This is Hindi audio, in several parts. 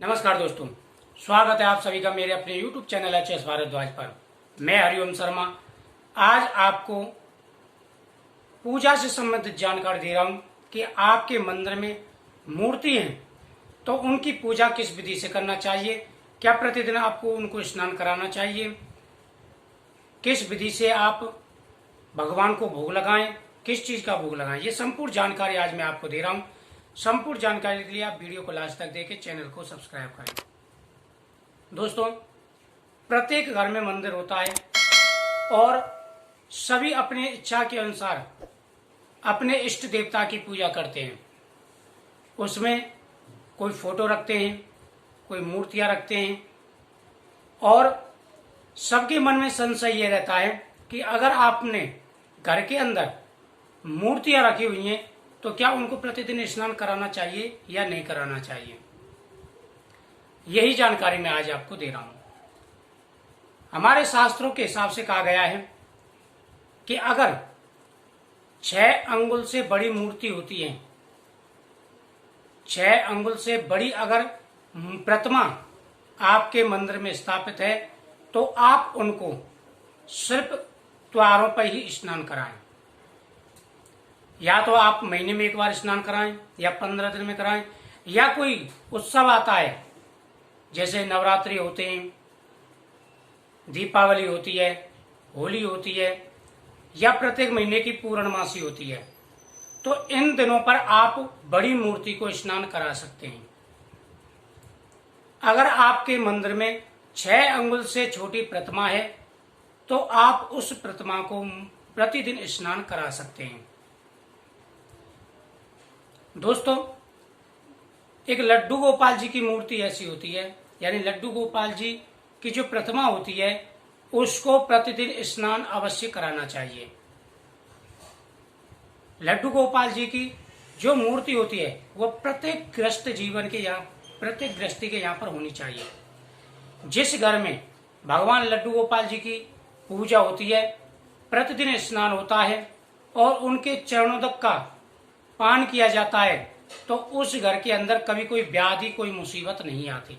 नमस्कार दोस्तों, स्वागत है आप सभी का मेरे अपने YouTube चैनल एच.एस. भारद्वाज पर। मैं हरिओम शर्मा आज आपको पूजा से संबंधित जानकारी दे रहा हूं कि आपके मंदिर में मूर्ति हैं तो उनकी पूजा किस विधि से करना चाहिए, क्या प्रतिदिन आपको उनको स्नान कराना चाहिए, किस विधि से आप भगवान को भोग लगाएं, किस चीज का भोग लगाएं, ये संपूर्ण जानकारी आज मैं आपको दे रहा हूं। संपूर्ण जानकारी के लिए आप वीडियो को लास्ट तक देखें, चैनल को सब्सक्राइब करें। दोस्तों, प्रत्येक घर में मंदिर होता है और सभी अपने इच्छा के अनुसार अपने इष्ट देवता की पूजा करते हैं। उसमें कोई फोटो रखते हैं, कोई मूर्तियां रखते हैं और सबके मन में संशय ये रहता है कि अगर आपने घर के अंदर मूर्तियां रखी हुई हैं तो क्या उनको प्रतिदिन स्नान कराना चाहिए या नहीं कराना चाहिए। यही जानकारी मैं आज आपको दे रहा हूं। हमारे शास्त्रों के हिसाब से कहा गया है कि अगर 6 अंगुल से बड़ी मूर्ति होती है, 6 अंगुल से बड़ी अगर प्रतिमा आपके मंदिर में स्थापित है तो आप उनको सिर्फ त्योहारों पर ही स्नान कराएं। या तो आप महीने में एक बार स्नान कराएं या 15 दिन में कराएं, या कोई उत्सव आता है जैसे नवरात्रि होते हैं, दीपावली होती है, होली होती है या प्रत्येक महीने की पूर्णमासी होती है, तो इन दिनों पर आप बड़ी मूर्ति को स्नान करा सकते हैं। अगर आपके मंदिर में 6 अंगुल से छोटी प्रतिमा है तो आप उस प्रतिमा को प्रतिदिन स्नान करा सकते हैं। दोस्तों, एक लड्डू गोपाल जी की मूर्ति ऐसी होती है, यानी लड्डू गोपाल जी की जो प्रतिमा होती है उसको प्रतिदिन स्नान अवश्य कराना चाहिए। लड्डू गोपाल जी की जो मूर्ति होती है वह प्रत्येक गृहस्थ जीवन के प्रत्येक गृहस्थी के यहाँ पर होनी चाहिए। जिस घर में भगवान लड्डू गोपाल जी की पूजा होती है, प्रतिदिन स्नान होता है और उनके चरणोदक का पान किया जाता है, तो उस घर के अंदर कभी कोई व्याधि, कोई मुसीबत नहीं आती।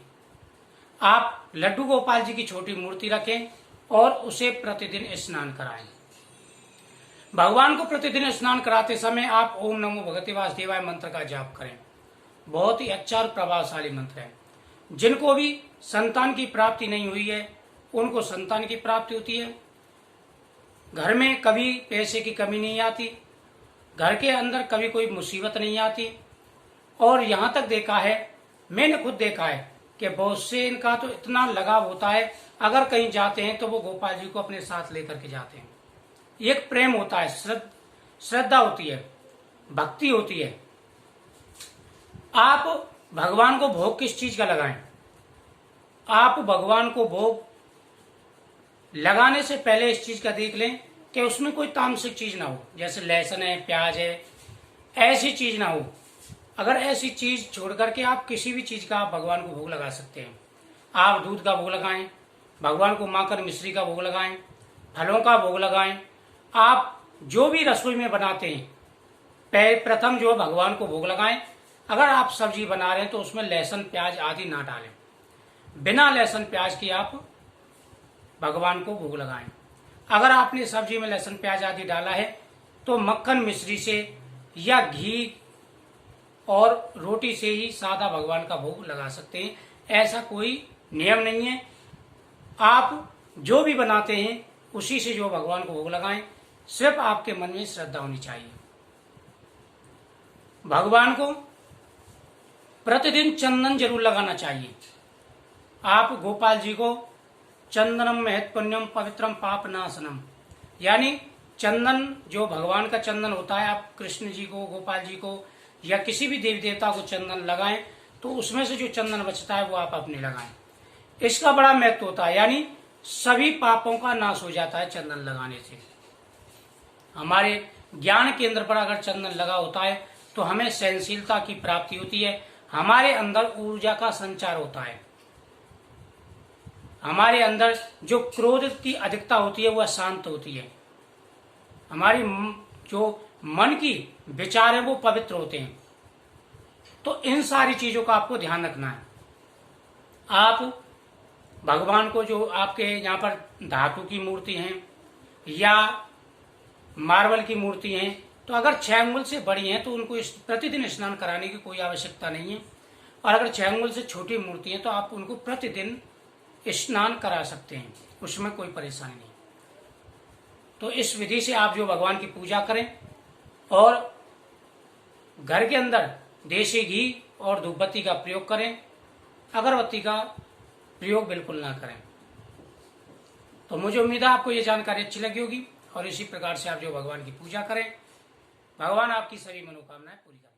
आप लड्डू गोपाल जी की छोटी मूर्ति रखें और उसे प्रतिदिन स्नान कराएं। भगवान को प्रतिदिन स्नान कराते समय आप ओम नमो भगवते वासुदेवाय मंत्र का जाप करें। बहुत ही अच्छा और प्रभावशाली मंत्र है। जिनको भी संतान की प्राप्ति नहीं हुई है उनको संतान की प्राप्ति होती है। घर में कभी पैसे की कमी नहीं आती, घर के अंदर कभी कोई मुसीबत नहीं आती। और यहाँ तक देखा है, मैंने खुद देखा है कि बहुत से इनका तो इतना लगाव होता है, अगर कहीं जाते हैं तो वो गोपाल जी को अपने साथ लेकर के जाते हैं। एक प्रेम होता है, श्रद्धा होती है, भक्ति होती है। आप भगवान को भोग किस चीज का लगाएं? आप भगवान को भोग लगाने से पहले इस चीज का देख लें कि उसमें कोई तामसिक चीज ना हो, जैसे लहसुन है, प्याज है, ऐसी चीज ना हो। अगर ऐसी चीज छोड़ करके आप किसी भी चीज का भगवान को भोग लगा सकते हैं। आप दूध का भोग लगाएं, भगवान को माखन मिश्री का भोग लगाएं, फलों का भोग लगाएं। आप जो भी रसोई में बनाते हैं प्रथम जो भगवान को भोग लगाएं। अगर आप सब्जी बना रहे हैं तो उसमें लहसुन प्याज आदि ना डालें। बिना लहसुन प्याज के आप भगवान को भोग लगाएं। अगर आपने सब्जी में लहसुन प्याज आदि डाला है तो मक्खन मिश्री से या घी और रोटी से ही सादा भगवान का भोग लगा सकते हैं। ऐसा कोई नियम नहीं है। आप जो भी बनाते हैं उसी से जो भगवान को भोग लगाएं। सिर्फ आपके मन में श्रद्धा होनी चाहिए। भगवान को प्रतिदिन चंदन जरूर लगाना चाहिए। आप गोपाल जी को चंदनम महत्पुण्यम पवित्रम पाप नाशनम, यानी चंदन जो भगवान का चंदन होता है, आप कृष्ण जी को, गोपाल जी को या किसी भी देवी देवता को चंदन लगाएं तो उसमें से जो चंदन बचता है वो आप अपने लगाएं। इसका बड़ा महत्व होता है, यानी सभी पापों का नाश हो जाता है चंदन लगाने से। हमारे ज्ञान केंद्र पर अगर चंदन लगा होता है तो हमें सहनशीलता की प्राप्ति होती है, हमारे अंदर ऊर्जा का संचार होता है, हमारे अंदर जो क्रोध की अधिकता होती है वह शांत होती है, हमारी जो मन की विचार है वो पवित्र होते हैं। तो इन सारी चीजों का आपको ध्यान रखना है। आप भगवान को, जो आपके यहाँ पर धातु की मूर्ति हैं या मार्बल की मूर्ति हैं, तो अगर 6 अंगुल से बड़ी हैं तो उनको प्रतिदिन स्नान कराने की कोई आवश्यकता नहीं है। और अगर 6 अंगुल से छोटी मूर्ति हैं तो आप उनको प्रतिदिन स्नान करा सकते हैं, उसमें कोई परेशानी नहीं। तो इस विधि से आप जो भगवान की पूजा करें और घर के अंदर देसी घी और धूपबत्ती का प्रयोग करें, अगरबत्ती का प्रयोग बिल्कुल ना करें। तो मुझे उम्मीद है आपको ये जानकारी अच्छी लगी होगी और इसी प्रकार से आप जो भगवान की पूजा करें, भगवान आपकी सभी मनोकामनाएं पूरी करें।